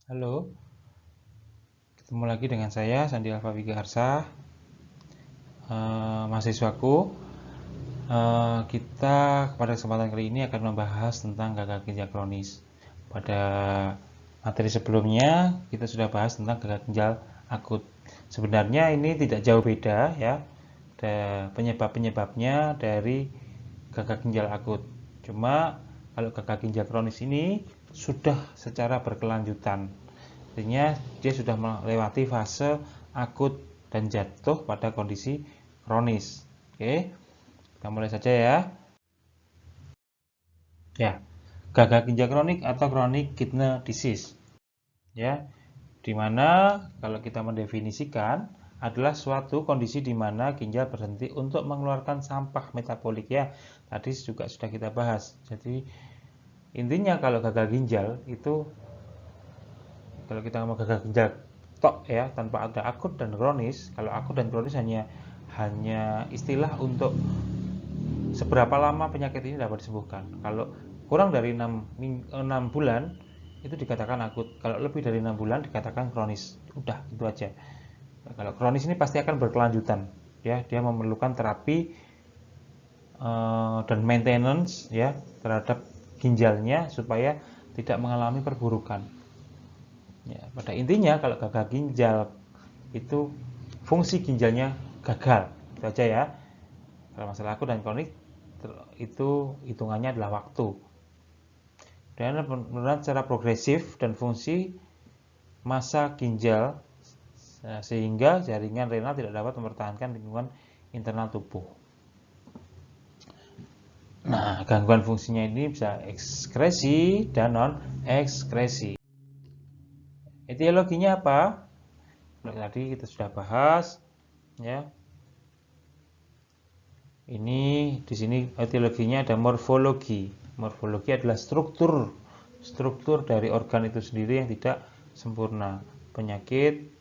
Halo, ketemu lagi dengan saya Sandi Alfa Wigaharsa, mahasiswaku. Kita pada kesempatan kali ini akan membahas tentang gagal ginjal kronis. Pada materi sebelumnya kita sudah bahas tentang gagal ginjal akut. Sebenarnya ini tidak jauh beda ya, ada penyebab-penyebabnya dari gagal ginjal akut. Cuma kalau gagal ginjal kronis ini sudah secara berkelanjutan. Artinya dia sudah melewati fase akut dan jatuh pada kondisi kronis. Oke, kita mulai saja ya. Ya, gagal ginjal kronik atau chronic kidney disease. Ya, di mana kalau kita mendefinisikan adalah suatu kondisi di mana ginjal berhenti untuk mengeluarkan sampah metabolik ya. Tadi juga sudah kita bahas. Jadi intinya kalau gagal ginjal itu, kalau kita ngomong gagal ginjal tok ya, tanpa ada akut dan kronis. Kalau akut dan kronis hanya istilah untuk seberapa lama penyakit ini dapat disembuhkan. Kalau kurang dari 6 bulan itu dikatakan akut. Kalau lebih dari 6 bulan dikatakan kronis. Udah, itu aja. Kalau kronis ini pasti akan berkelanjutan ya, dia memerlukan terapi dan maintenance ya terhadap ginjalnya supaya tidak mengalami perburukan. Ya, pada intinya kalau gagal ginjal itu fungsi ginjalnya gagal, itu aja ya. Kalau masalah akut dan kronik itu hitungannya adalah waktu. Dan penurunan secara progresif dan fungsi massa ginjal sehingga jaringan renal tidak dapat mempertahankan lingkungan internal tubuh. Nah, gangguan fungsinya ini bisa ekskresi dan non ekskresi. Etiologinya apa? Tadi kita sudah bahas ya. Ini di sini etiologinya ada morfologi. Morfologi adalah struktur dari organ itu sendiri yang tidak sempurna. Penyakit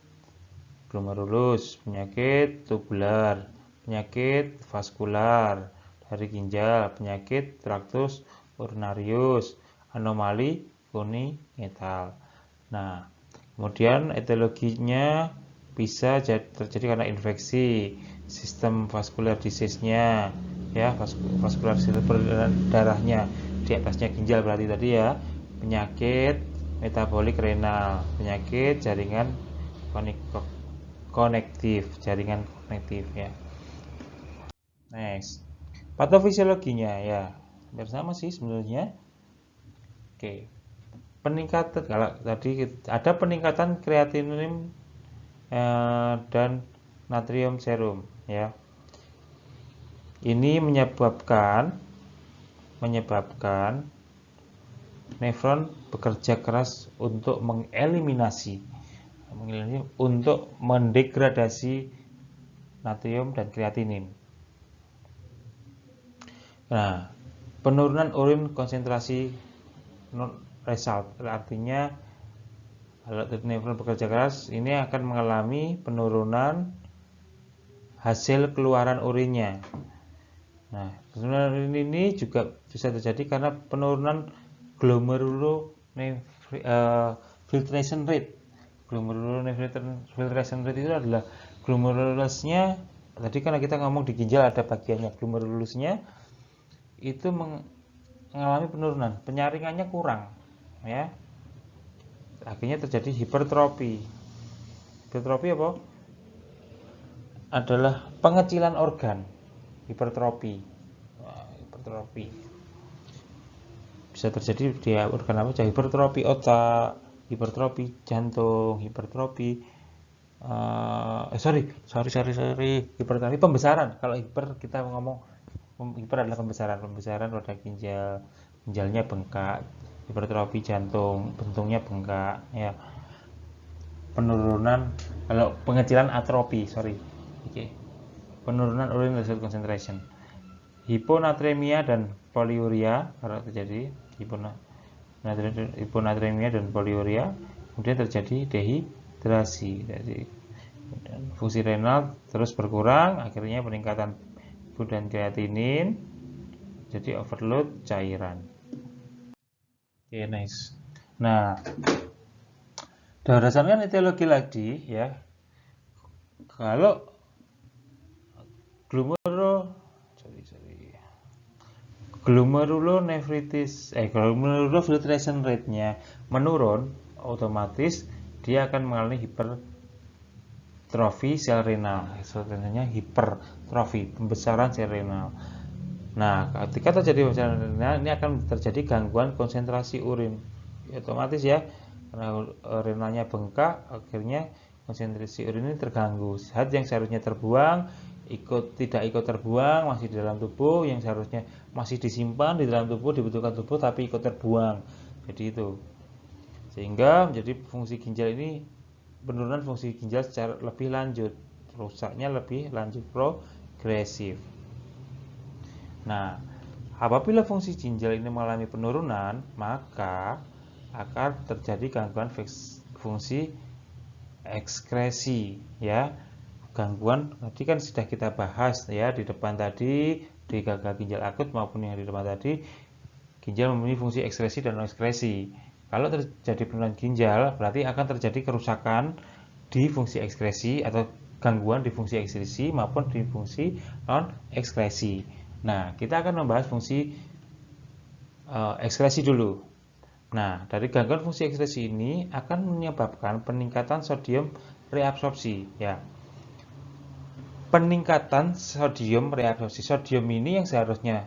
glomerulus, penyakit tubular, penyakit vaskular dari ginjal, penyakit traktus urinarius, anomali kongenital. Nah, kemudian etiologinya bisa terjadi karena infeksi, sistem vaskular disease-nya ya, vaskular darahnya di atasnya ginjal berarti tadi ya, penyakit metabolik renal, penyakit jaringan jaringan konektif ya. Next, patofisiologinya ya bersama sih sebenarnya. Oke, peningkatan kalau tadi ada peningkatan kreatinin dan natrium serum ya. Ini menyebabkan nefron bekerja keras untuk untuk mendegradasi natrium dan kreatinin. Nah, penurunan urin konsentrasi result artinya kalau nefron bekerja keras ini akan mengalami penurunan hasil keluaran urinnya. Nah, penurunan urin ini juga bisa terjadi karena penurunan filtration rate. Filtration rate itu adalah glomerulusnya. Tadi karena kita ngomong di ginjal ada bagiannya glomerulusnya itu mengalami penurunan, penyaringannya kurang, ya. Akhirnya terjadi hipertrofi. Hipertrofi apa? Adalah pengecilan organ. Hipertrofi. Hipertrofi bisa terjadi di organ apa aja, hipertrofi otak, hipertrofi jantung, hipertrofi hipertrofi pembesaran. Kalau hiper kita ngomong hiper adalah pembesaran pada ginjalnya bengkak, hipertrofi jantung, bentungnya bengkak ya. Penurunan, kalau pengecilan atrofi, penurunan urin reserve concentration, hiponatremia dan poliuria. Kalau terjadi hiponatremia dan poliuria, kemudian terjadi dehidrasi, dan fungsi renal terus berkurang, akhirnya peningkatan dan kreatinin, jadi overload cairan. Oke, nice. Nah, Berdasarkan etiologi lagi ya, kalau glomerulofiltration rate-nya menurun, otomatis dia akan mengalami hipertrofi sel renal. Sebenarnya hipertrofi, pembesaran sel renal. Nah, ketika terjadi pembesaran renal, ini akan terjadi gangguan konsentrasi urin. Otomatis ya, karena renalnya bengkak, akhirnya konsentrasi urin ini terganggu. Zat yang seharusnya terbuang tidak ikut terbuang, masih di dalam tubuh, yang seharusnya masih disimpan di dalam tubuh, dibutuhkan tubuh, tapi ikut terbuang. Jadi itu, sehingga menjadi fungsi ginjal ini, penurunan fungsi ginjal secara lebih lanjut, rusaknya lebih lanjut, progresif. Nah, apabila fungsi ginjal ini mengalami penurunan, maka akan terjadi gangguan fungsi ekskresi ya. Gangguan tadi kan sudah kita bahas ya di depan tadi, di gagal ginjal akut maupun yang di depan tadi, ginjal memiliki fungsi ekskresi dan non ekskresi. Kalau terjadi penurunan ginjal, berarti akan terjadi kerusakan di fungsi ekskresi atau gangguan di fungsi ekskresi maupun di fungsi non ekskresi. Nah, kita akan membahas fungsi ekskresi dulu. Nah, dari gangguan fungsi ekskresi ini akan menyebabkan peningkatan sodium reabsorpsi ya. Peningkatan sodium reabsorpsi. Sodium ini yang seharusnya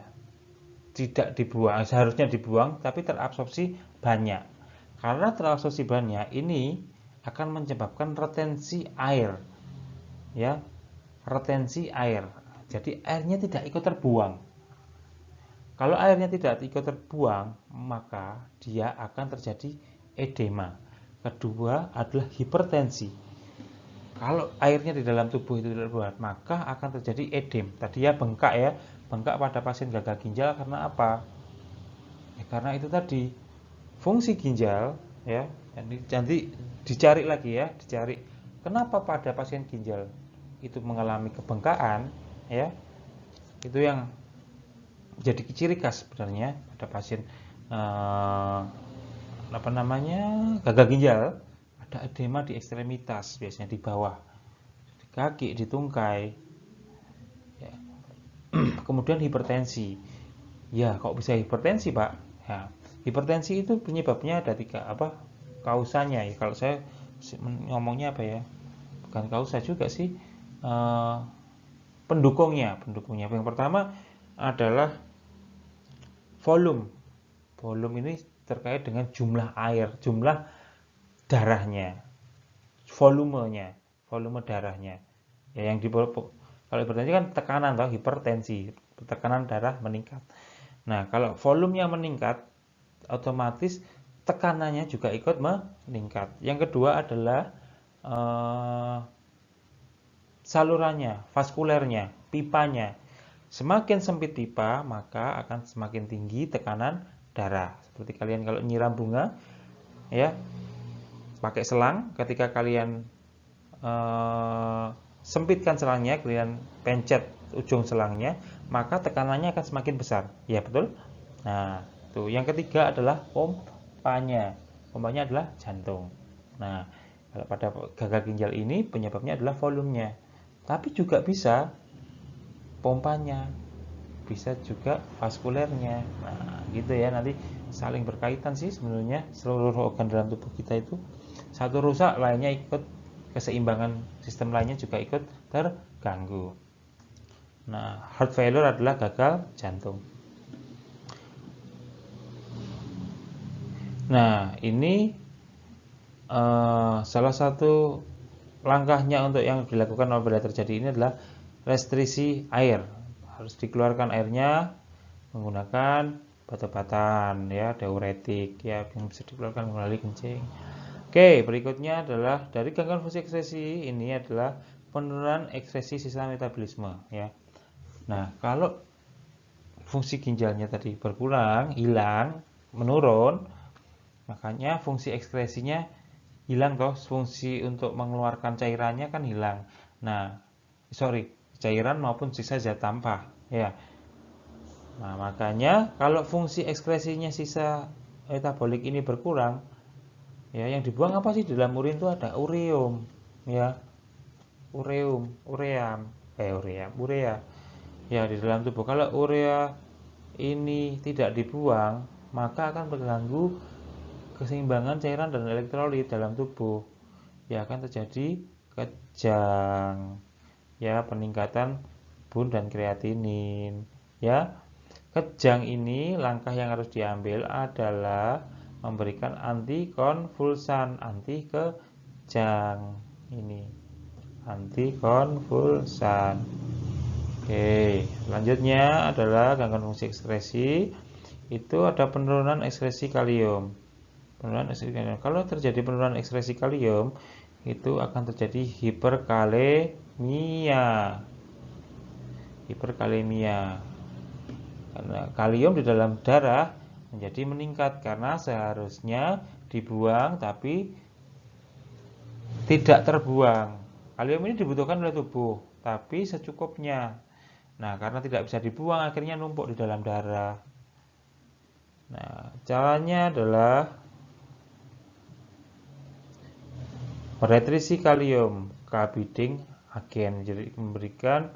dibuang tapi terabsorpsi banyak. Karena terabsorpsi banyak, ini akan menyebabkan retensi air. Ya, retensi air. Jadi airnya tidak ikut terbuang. Kalau airnya tidak ikut terbuang, maka dia akan terjadi edema. Kedua adalah hipertensi. Kalau airnya di dalam tubuh itu tidak terbuang, maka akan terjadi edem. Tadi ya bengkak ya, bengkak pada pasien gagal ginjal karena apa? Ya, karena itu tadi fungsi ginjal ya. Nanti dicari lagi ya, dicari kenapa pada pasien ginjal itu mengalami kebengkakan ya. Itu yang jadi ciri khas sebenarnya pada pasien gagal ginjal. Ada edema di ekstremitas, biasanya di bawah, di kaki, di tungkai ya. Kemudian hipertensi ya. Kok bisa hipertensi Pak ya? Hipertensi itu penyebabnya ada tiga kausanya ya. Kalau saya ngomongnya apa ya, bukan kausa juga sih, pendukungnya. Yang pertama adalah volume ini terkait dengan jumlah air, jumlah darahnya, volume darahnya ya. Yang kalau hipertensi kan tekanan atau hipertensi, tekanan darah meningkat. Nah, kalau volumenya meningkat, otomatis tekanannya juga ikut meningkat. Yang kedua adalah salurannya, vaskulernya, pipanya. Semakin sempit pipa, maka akan semakin tinggi tekanan darah. Seperti kalian kalau nyiram bunga ya, pakai selang, ketika kalian sempitkan selangnya, kalian pencet ujung selangnya, maka tekanannya akan semakin besar. Ya, betul? Nah, tuh. Yang ketiga adalah pompanya. Pompanya adalah jantung. Nah, kalau pada gagal ginjal ini penyebabnya adalah volumenya. Tapi juga bisa pompanya, bisa juga vaskulernya. Nah, gitu ya. Nanti saling berkaitan sih sebenarnya seluruh organ dalam tubuh kita itu. Satu rusak, lainnya ikut, keseimbangan sistem lainnya juga ikut terganggu. Nah, heart failure adalah gagal jantung. Nah, ini salah satu langkahnya untuk yang dilakukan apabila terjadi ini adalah restriksi air. Harus dikeluarkan airnya menggunakan obat-obatan ya, diuretik ya, yang bisa dikeluarkan melalui kencing. Oke, berikutnya adalah dari gangguan fungsi ekskresi ini adalah penurunan ekskresi sisa metabolisme ya. Nah, kalau fungsi ginjalnya tadi berkurang, hilang, menurun, makanya fungsi ekskresinya hilang toh, fungsi untuk mengeluarkan cairannya kan hilang. Nah, cairan maupun sisa zat tampah ya. Nah, makanya kalau fungsi ekskresinya sisa metabolik ini berkurang, Ya, yang dibuang apa sih? Di dalam urin itu ada ureum, ya. Urea. Ya, di dalam tubuh. Kalau urea ini tidak dibuang, maka akan mengganggu keseimbangan cairan dan elektrolit dalam tubuh. Ya, akan terjadi kejang. Ya, peningkatan bun dan kreatinin. Ya, kejang ini langkah yang harus diambil adalah memberikan antikonvulsan, anti kejang ini, antikonvulsan. Oke, selanjutnya adalah gangguan fungsi ekskresi. Itu ada penurunan ekskresi kalium. Penurunan ekskresi kalium. Kalau terjadi penurunan ekskresi kalium, itu akan terjadi hiperkalemia. Hiperkalemia. Karena kalium di dalam darah menjadi meningkat karena seharusnya dibuang tapi tidak terbuang. Kalium ini dibutuhkan oleh tubuh, tapi secukupnya. Nah, karena tidak bisa dibuang, akhirnya numpuk di dalam darah. Nah, caranya adalah meretrisi kalium ke binding agen. Jadi memberikan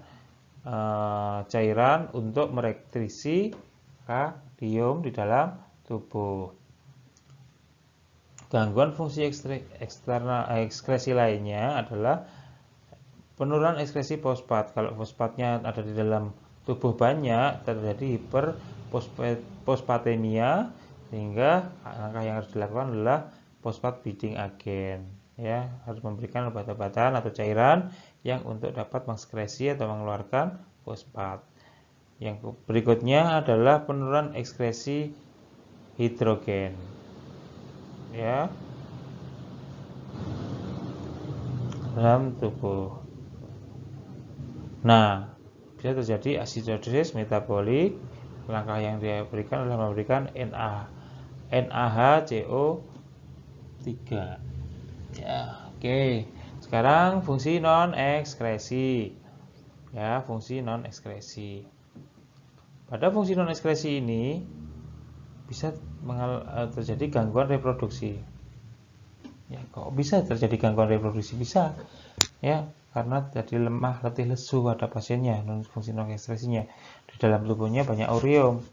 cairan untuk meretrisi kalium di dalam tubuh. Gangguan fungsi ekskresi lainnya adalah penurunan ekskresi fosfat. Kalau fosfatnya ada di dalam tubuh banyak, terjadi hiperfosfatemia, sehingga langkah yang harus dilakukan adalah fosfat binding agen. Ya, harus memberikan obat-obatan atau cairan yang untuk dapat mengekskresi atau mengeluarkan fosfat. Yang berikutnya adalah penurunan ekskresi hidrogen. Ya, dalam tubuh. Nah, bisa terjadi acidosis metabolik. Langkah yang dia berikan adalah memberikan NaHCO3. Ya, oke. Sekarang fungsi non ekskresi. Ya, fungsi non ekskresi. Pada fungsi non ekskresi ini bisa terjadi gangguan reproduksi. Ya, kok bisa terjadi gangguan reproduksi? Bisa. Ya, karena jadi lemah, letih, lesu pada pasiennya, fungsi non ekskresinya. Di dalam tubuhnya banyak ureum.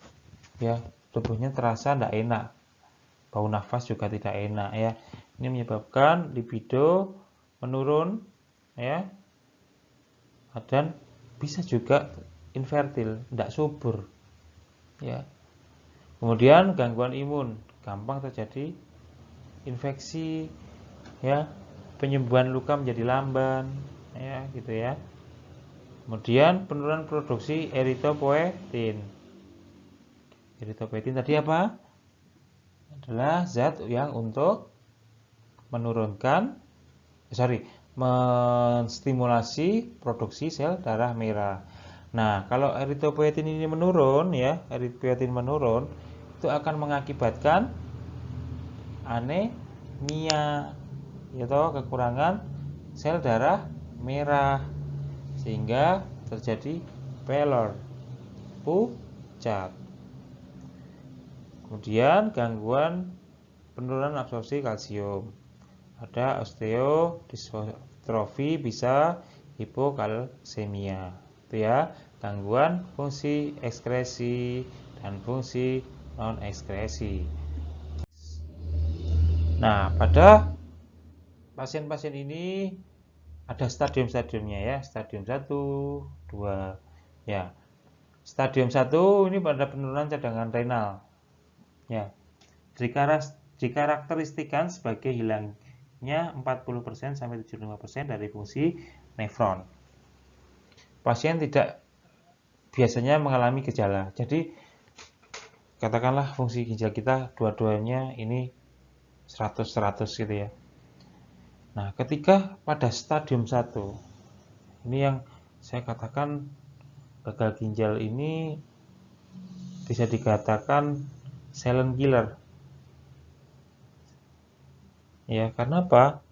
Ya, tubuhnya terasa tidak enak. Bau nafas juga tidak enak ya. Ini menyebabkan libido menurun ya. Dan bisa juga infertil, tidak subur. Ya. Kemudian gangguan imun, gampang terjadi infeksi ya, penyembuhan luka menjadi lamban ya, gitu ya. Kemudian penurunan produksi eritropoietin. Eritropoietin tadi apa? Adalah zat yang untuk menstimulasi produksi sel darah merah. Nah, kalau eritropoietin ini menurun ya, eritropoietin menurun, itu akan mengakibatkan anemia, yaitu kekurangan sel darah merah, sehingga terjadi pallor, pucat. Kemudian gangguan penurunan absorpsi kalsium. Ada osteodystrofi, bisa hipokalsemia. Itu ya, gangguan fungsi ekskresi dan fungsi non ekskresi. Nah, pada pasien-pasien ini ada stadium-stadiumnya ya, stadium 1, 2. Ya. Stadium 1 ini pada penurunan cadangan renal. Ya. Dikarakteristikan sebagai hilangnya 40% sampai 75% dari fungsi nefron. Pasien tidak biasanya mengalami gejala. Jadi katakanlah fungsi ginjal kita dua-duanya ini 100-100 gitu ya. Nah, ketika pada stadium 1, ini yang saya katakan gagal ginjal ini bisa dikatakan silent killer. Ya, karena apa?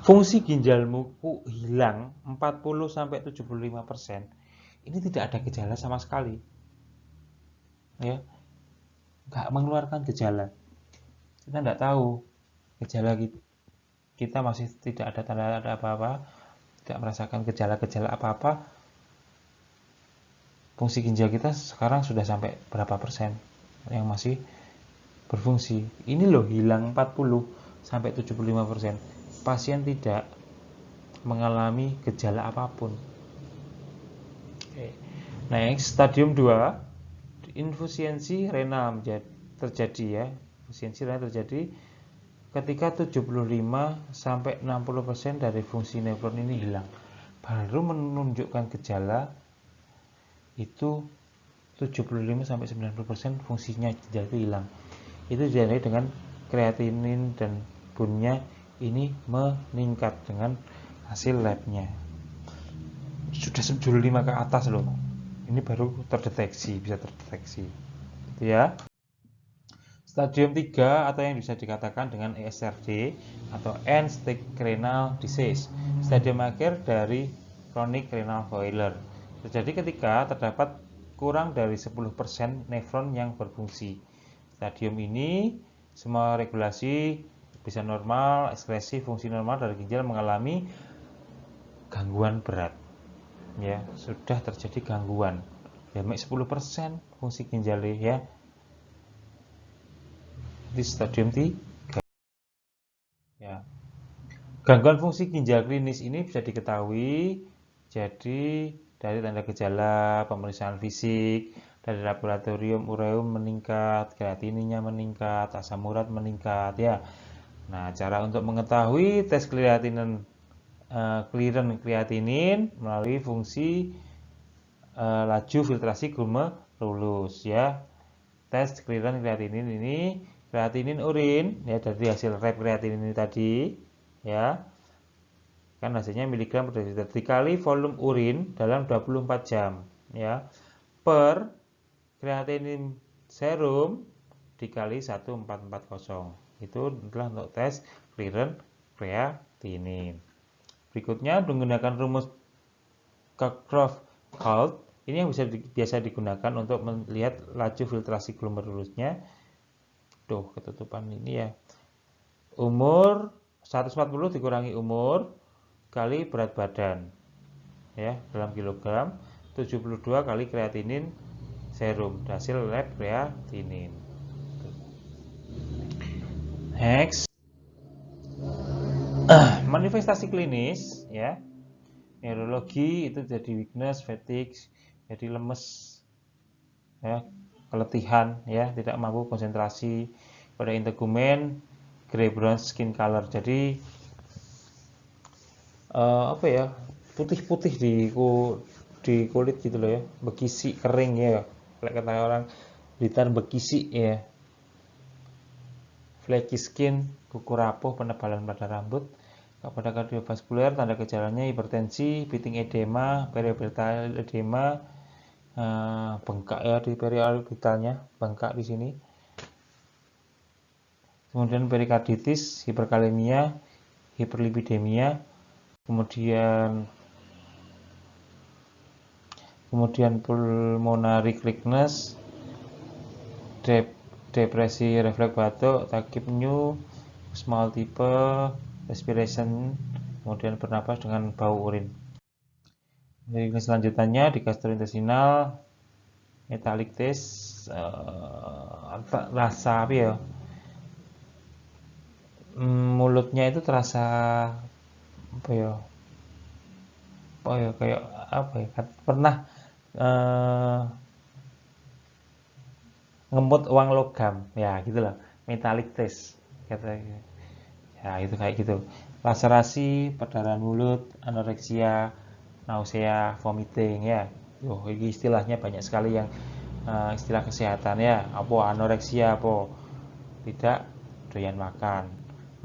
Fungsi ginjalmu hilang 40-75%. Ini tidak ada gejala sama sekali. Ya. Enggak mengeluarkan gejala. kita tidak tahu gejala kita masih tidak ada tanda-tanda apa-apa, tidak merasakan gejala-gejala apa-apa, fungsi ginjal kita sekarang sudah sampai berapa persen yang masih berfungsi. Ini loh hilang 40 sampai 75%. Pasien tidak mengalami gejala apapun. Next, stadium 2, insuficiensi renal terjadi ya. Insuficiensi renal terjadi ketika 75 sampai 60% dari fungsi nefron ini hilang. Baru menunjukkan gejala itu 75 sampai 90% fungsinya ginjal itu hilang. Itu ditandai dengan kreatinin dan bunnya ini meningkat dengan hasil labnya. Sudah 75 ke atas loh. Ini baru terdeteksi, bisa terdeteksi. Gitu ya. Stadium 3 atau yang bisa dikatakan dengan ESRD atau end-stage renal disease. Stadium akhir dari chronic renal failure. Terjadi ketika terdapat kurang dari 10% nefron yang berfungsi. Stadium ini semua regulasi bisa normal, ekskresi fungsi normal dari ginjal mengalami gangguan berat. Ya, sudah terjadi gangguan. Ya, 10% fungsi ginjal ya. Di stadium 3. Ya. Gangguan fungsi ginjal klinis ini bisa diketahui jadi dari tanda gejala, pemeriksaan fisik, dari laboratorium ureum meningkat, kreatininnya meningkat, asam urat meningkat ya. Nah, cara untuk mengetahui tes kreatinin kreatinin melalui fungsi laju filtrasi glomerulus ya. Tes kreatinin ini kreatinin urin ya dari hasil lab kreatinin ini tadi ya. Kan hasilnya miligram per desiliter dikali volume urin dalam 24 jam ya. Per kreatinin serum dikali 1440. Itu adalah untuk tes clearance kreatinin. Berikutnya menggunakan rumus Kirchhoff-Gault. Ini yang biasa digunakan untuk melihat laju filtrasi glomerulusnya. Tuh, ketutupan ini ya. Umur 140 dikurangi umur kali berat badan. Ya, dalam kilogram. 72 kali kreatinin serum. Hasil lab kreatinin. Next. Manifestasi klinis ya. Neurologi itu jadi weakness, fatigue, jadi lemes, ya, keletihan, ya, tidak mampu konsentrasi. Pada integumen, gray brown skin color. Jadi apa ya, putih-putih di kulit gitu loh ya, bekisi kering ya. Kayak kata orang Blitar bekisi ya. Flaky skin, kuku rapuh, penebalan pada rambut. Pada kardiovaskuler, tanda gejalanya hipertensi, beating edema, periorbital edema, bengkak ya di periorbitalnya, bengkak di sini. Kemudian perikarditis, hiperkalemia, hiperlipidemia, kemudian pulmonary weakness, depresi refleks batuk, takip new, multiple respiration, kemudian bernapas dengan bau urin. Jadi selanjutnya di gastrointestinal, metallic taste, rasa apa ya? Mulutnya itu terasa apa ya? Oh ya kayak apa ya? Pernah ngemut uang logam, ya gitu loh. Metallic taste, katanya. Ya itu kayak gitu. Laserasi, perdarahan mulut, anoreksia, nausea, vomiting ya. Ini istilahnya banyak sekali yang istilah kesehatan ya. Apa anoreksia apa tidak doyan makan,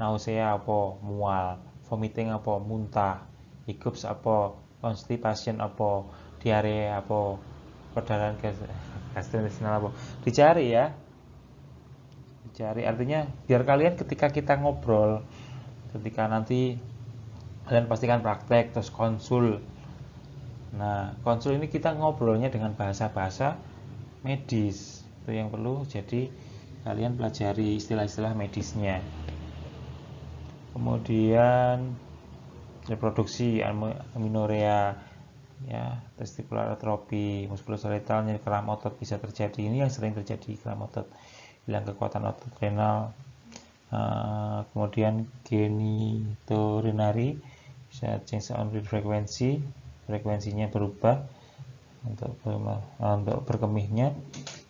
nausea apa mual, vomiting apa muntah, hiccups apa constipation apa diare apa perdarahan gastrointestinal apa. Dicari ya. Dicari artinya biar kalian ketika kita ngobrol, ketika nanti kalian pastikan praktek terus konsul. Nah, konsul ini kita ngobrolnya dengan bahasa-bahasa medis. Itu yang perlu jadi kalian pelajari istilah-istilah medisnya. Kemudian reproduksi, aminorea, ya, testicular atrofi, muskuloskeletal, nyeri keram otot bisa terjadi. Ini yang sering terjadi, keram otot, hilang kekuatan otot renal. Kemudian genitourinary bisa change on frekuensi, frekuensinya berubah untuk berkemihnya.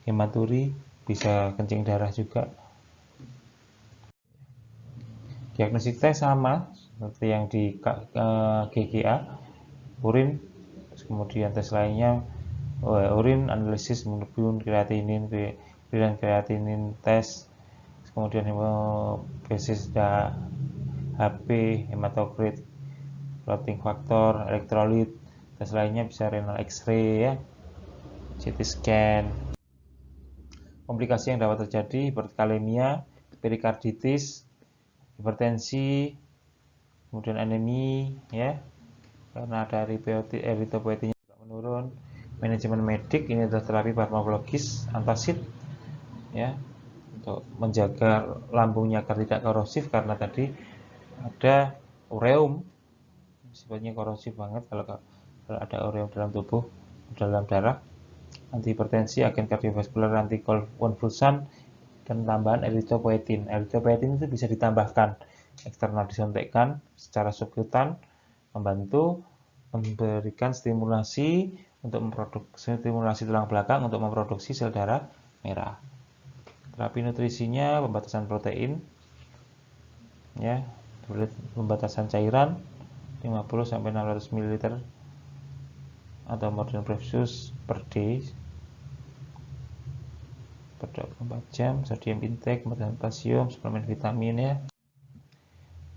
Hematuri bisa kencing darah juga. Diagnosis tes sama seperti yang di GGA, urin, kemudian tes lainnya urin analisis hemoglobin, kreatinin, kreatinin tes, kemudian hemostasis, HP, hematokrit, clotting factor, elektrolit. Tes lainnya bisa renal X-ray, ya, CT scan. Komplikasi yang dapat terjadi hiperkalemia, perikarditis, hipertensi, kemudian anemi, ya, karena ada eritropoietinnya menurun. Manajemen medik ini adalah terapi farmakologis antacid, ya, untuk menjaga lambungnya agar tidak korosif, karena tadi ada ureum, sifatnya korosif banget kalau ada ureum dalam tubuh, dalam darah. Antihipertensi, agen kardiovaskular, antikonvulsan, dan tambahan eritropoietin. Eritropoietin itu bisa ditambahkan eksternal, disuntikkan secara subkutan, membantu memberikan stimulasi tulang belakang untuk memproduksi sel darah merah. Terapi nutrisinya pembatasan protein, ya, pembatasan cairan 50-600 ml atau more than precious per day per 24 jam, sodium intake, kemudian potasium, suplemen vitamin, ya.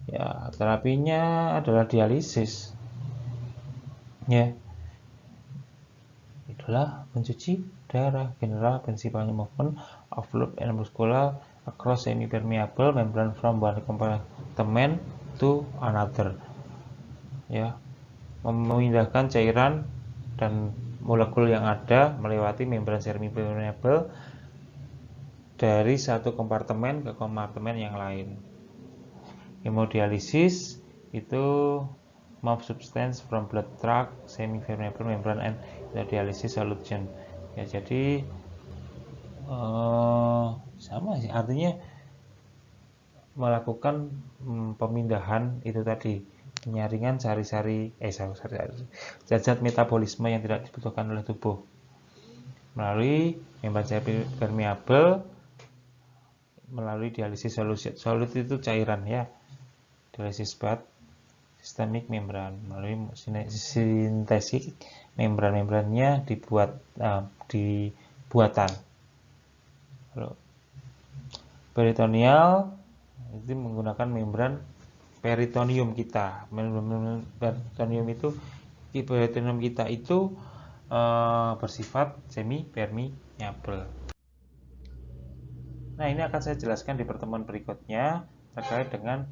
Ya, terapinya adalah dialisis, ya. Itulah pencuci darah general, principalnya movement of fluid and muscular across semi-permeable membrane from one compartment to another, ya, memindahkan cairan dan molekul yang ada melewati membran semi-permeable dari satu kompartemen ke kompartemen yang lain. Hemodialisis itu move substance from blood tract semi-permeable membrane and dialysis solution. Ya, jadi sama sih, artinya melakukan pemindahan itu tadi, penyaringan sari-sari zat-zat metabolisme yang tidak dibutuhkan oleh tubuh melalui membran semi-permeable, melalui dialisis solution. Solid itu cairan, ya, dialisis bath, sistemik membran, melalui sintetik membran-membrannya dibuat di buatan. Peritoneal itu menggunakan membran peritoneum kita. Peritoneum kita itu bersifat semi-permeable. Nah, ini akan saya jelaskan di pertemuan berikutnya terkait dengan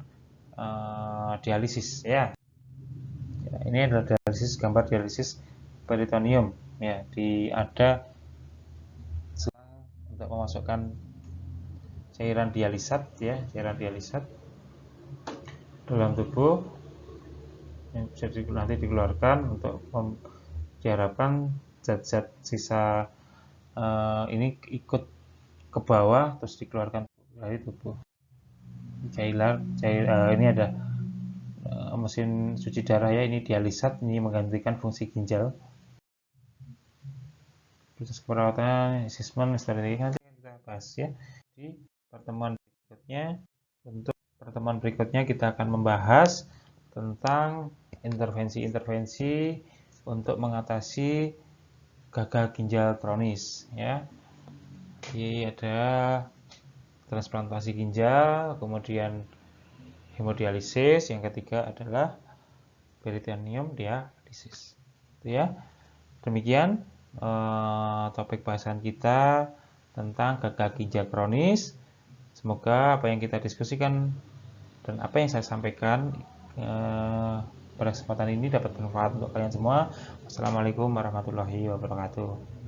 dialisis, ya. Ini adalah dialisis, gambar dialisis peritoneum, ya. Ada untuk memasukkan cairan dialisat, ya, cairan dialisat dalam tubuh yang bisa nanti dikeluarkan untuk diharapkan zat-zat sisa ini ikut ke bawah terus dikeluarkan dari tubuh. Ini ada mesin cuci darah, ya, ini dialisat, ini menggantikan fungsi ginjal. Proses perawatan, asesmen, strategi nanti kita bahas, ya, di pertemuan berikutnya. Untuk pertemuan berikutnya kita akan membahas tentang intervensi-intervensi untuk mengatasi gagal ginjal kronis, ya. Jadi ada transplantasi ginjal, kemudian hemodialisis, yang ketiga adalah peritoneum dialisis. Itu, ya. Demikian topik bahasan kita tentang gagal ginjal kronis. Semoga apa yang kita diskusikan dan apa yang saya sampaikan pada kesempatan ini dapat bermanfaat untuk kalian semua. Wassalamualaikum warahmatullahi wabarakatuh.